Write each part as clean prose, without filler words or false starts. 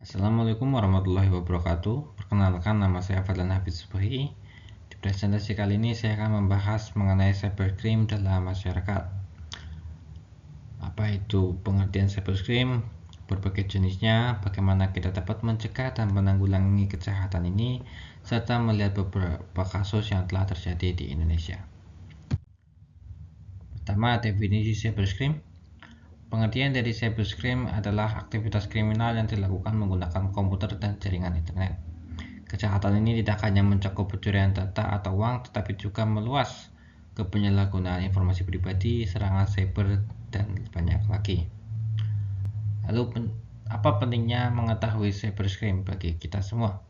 Assalamualaikum warahmatullahi wabarakatuh. Perkenalkan, nama saya Fadlan Hafiz Subahi. Di presentasi kali ini saya akan membahas mengenai cybercrime dalam masyarakat. Apa itu pengertian cybercrime, berbagai jenisnya, bagaimana kita dapat mencegah dan menanggulangi kejahatan ini, serta melihat beberapa kasus yang telah terjadi di Indonesia. Pertama, definisi cybercrime. Pengertian dari cybercrime adalah aktivitas kriminal yang dilakukan menggunakan komputer dan jaringan internet. Kejahatan ini tidak hanya mencakup pencurian data atau uang, tetapi juga meluas ke penyalahgunaan informasi pribadi, serangan cyber, dan banyak lagi. Lalu, apa pentingnya mengetahui cybercrime bagi kita semua?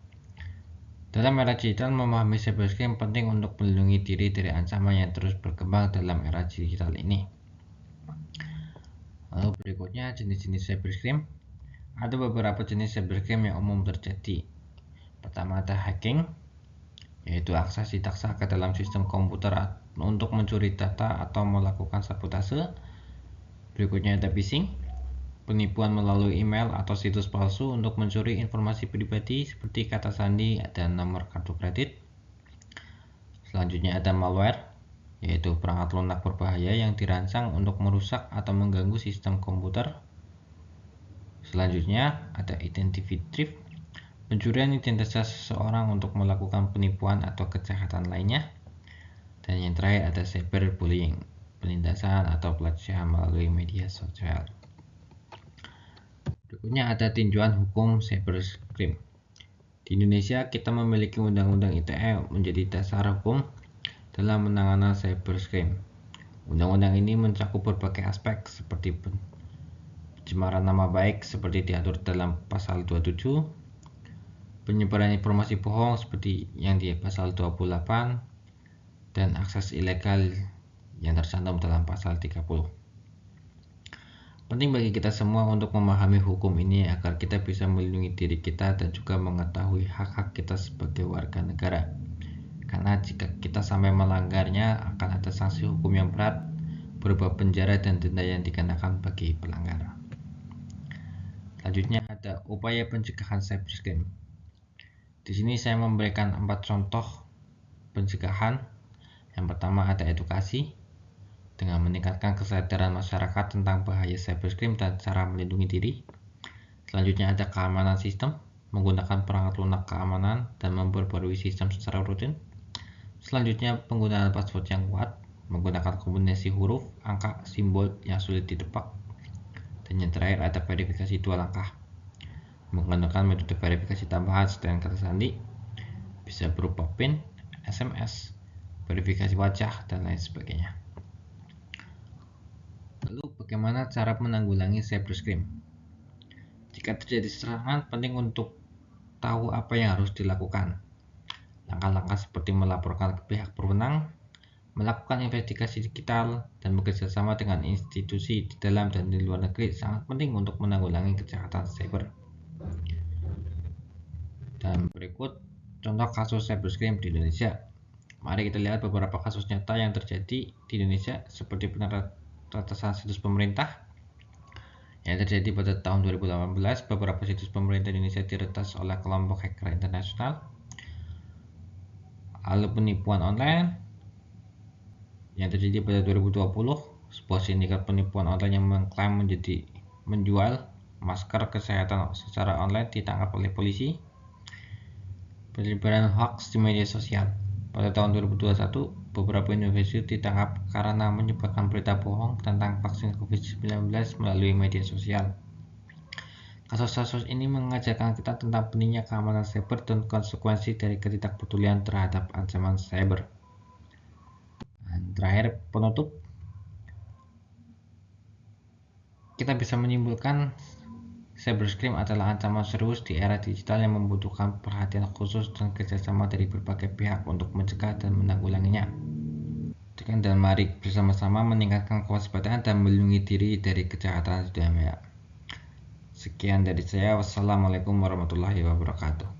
Dalam era digital, memahami cybercrime penting untuk melindungi diri dari ancaman yang terus berkembang dalam era digital ini. Lalu berikutnya, jenis-jenis cybercrime. Ada beberapa jenis cybercrime yang umum terjadi. Pertama, ada hacking, yaitu akses tidak sah ke dalam sistem komputer untuk mencuri data atau melakukan sabotase. Berikutnya ada phishing, penipuan melalui email atau situs palsu untuk mencuri informasi pribadi seperti kata sandi dan nomor kartu kredit. Selanjutnya ada malware, yaitu perangkat lunak berbahaya yang dirancang untuk merusak atau mengganggu sistem komputer. Selanjutnya ada identity theft, pencurian identitas seseorang untuk melakukan penipuan atau kejahatan lainnya. Dan yang terakhir ada cyberbullying, penindasan atau pelecehan melalui media sosial. Berikutnya ada tinjauan hukum cybercrime. Di Indonesia kita memiliki Undang-Undang ITE menjadi dasar hukum dalam penanganan cybercrime. Undang-undang ini mencakup berbagai aspek seperti pencemaran nama baik seperti diatur dalam pasal 27, penyebaran informasi bohong seperti yang di pasal 28, dan akses ilegal yang tercantum dalam pasal 30. Penting bagi kita semua untuk memahami hukum ini agar kita bisa melindungi diri kita dan juga mengetahui hak-hak kita sebagai warga negara. Karena jika kita sampai melanggarnya akan ada sanksi hukum yang berat berupa penjara dan denda yang dikenakan bagi pelanggar. Selanjutnya ada upaya pencegahan cybercrime. Di sini saya memberikan 4 contoh pencegahan. Yang pertama ada edukasi, dengan meningkatkan kesadaran masyarakat tentang bahaya cybercrime dan cara melindungi diri. Selanjutnya ada keamanan sistem, menggunakan perangkat lunak keamanan dan memperbarui sistem secara rutin. Selanjutnya penggunaan password yang kuat, menggunakan kombinasi huruf, angka, simbol yang sulit ditebak. Dan yang terakhir ada verifikasi 2 langkah, menggunakan metode verifikasi tambahan selain kata sandi, bisa berupa PIN, SMS, verifikasi wajah, dan lain sebagainya. Lalu bagaimana cara menanggulangi cybercrime? Jika terjadi serangan, penting untuk tahu apa yang harus dilakukan. Langkah-langkah seperti melaporkan ke pihak berwenang, melakukan investigasi digital, dan bekerjasama dengan institusi di dalam dan di luar negeri sangat penting untuk menanggulangi kejahatan cyber. Dan berikut contoh kasus cybercrime di Indonesia. Mari kita lihat beberapa kasus nyata yang terjadi di Indonesia, seperti penerasan situs pemerintah yang terjadi pada tahun 2018. Beberapa situs pemerintah Indonesia diretas oleh kelompok hacker internasional. Lalu penipuan online yang terjadi pada 2020, sebuah sindikat penipuan online yang mengklaim menjual masker kesehatan secara online ditangkap oleh polisi. Penyebaran hoax di media sosial. Pada tahun 2021, beberapa universitas ditangkap karena menyebarkan berita bohong tentang vaksin COVID-19 melalui media sosial. Kasus-kasus ini mengajarkan kita tentang pentingnya keamanan cyber dan konsekuensi dari ketidakpedulian terhadap ancaman cyber. Dan terakhir, penutup, kita bisa menyimpulkan cybercrime adalah ancaman serius di era digital yang membutuhkan perhatian khusus dan kerjasama dari berbagai pihak untuk mencegah dan menanggulanginya. Dan mari bersama-sama meningkatkan kewaspadaan dan melindungi diri dari kejahatan dunia maya. Sekian dari saya. Wassalamualaikum warahmatullahi wabarakatuh.